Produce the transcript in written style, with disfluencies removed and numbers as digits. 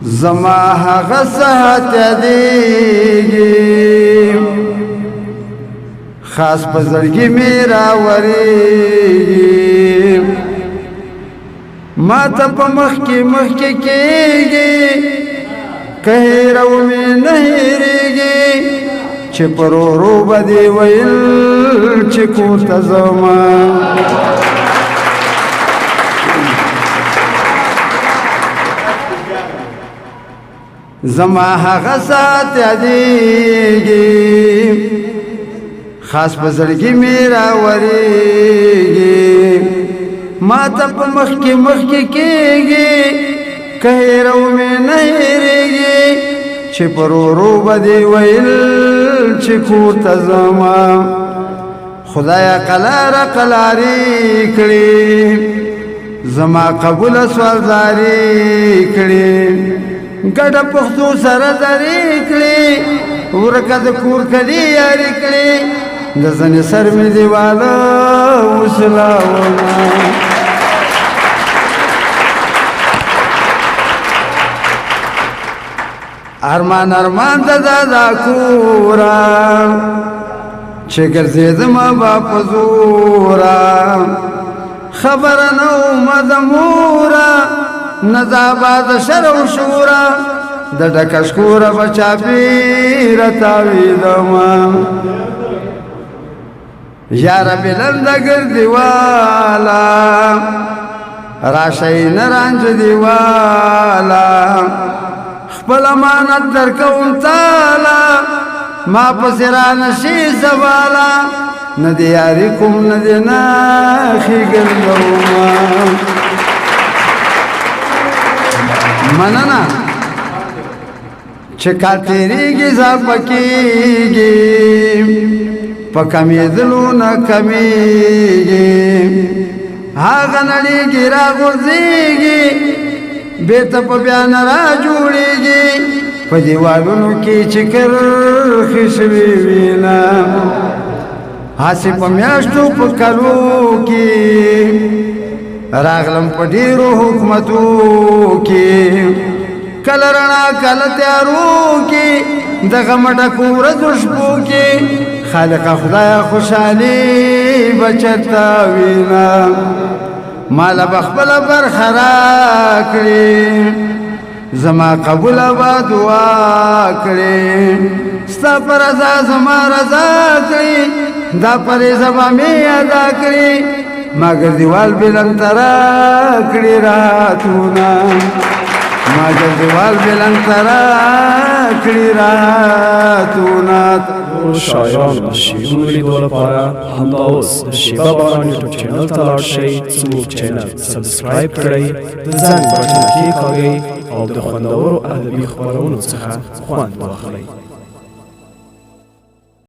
زما هغه ساعت یادېږي خاص په زړګي مې راورېږي ما ته په مخکې کېږي که هېرومې نه هېرېږي چې پر ورو به دې ویل چې کور ته ځمه زما هغه ساعت یادېږي خاص په زړګي مې راورېږي ما ته په مخکې کېږي که هېرومې نه هېرېږي چې پر ورو به دې ویل چې کور ته ځمه خدایه قلاره قلارې کړې زما قبوله سوالدارې کړې ګډه پښتو سره زرې کړې ورکه د کور کلي یارې کړې د زنې سر مې دیواله وسلاونه ارمان د دادا کورا چې ګرځېدمه با په زوره خبره نه ومه د موره نه د آباد شر و شوره د ډکه شکوره به چاپېره تاوېدمه یاره بلنده ګردیواله راشئ نه رانجه دیواله خپل امانت درکوم تاله ما پسې رانشي زواله نه دې یاري کوم نه دې ناخې ګرځومه مننه چې کال تېرېږي اضافه کېږي په کمېدلو نه کمېږي هغه نړېږي راغورځېږي بیرته په بیا نه را جوړېږي په دیوالونو کې چې کرښې شوې وینه هسې په میاشتو په کلو کې راغلم په ډېرو حکومتو کې کله رڼا کله تیارو کې دغه مټکو ورځو شپو کې خالقه خدایه خوشحالي به چېرته وینه ماله به خپله برخه راکړې زما قبوله به دعا کړې ستا په رضا زما رضا کړې دا فریضه به مې ادا کړې ما ګردیوال بلند ته راکړې راتونه ما ګردیوال بلند ته راکړې راتونه شاعران د شعرونو لیدو لپاره همدا اوس د شیبه باران یوټیوب چینل ته لاړ شئ زموږ چینل سبسکرایب کړئ د زنګ بټن کېکاږئ او د خوندورو ادبي خپرونو څخه خوند واخلئ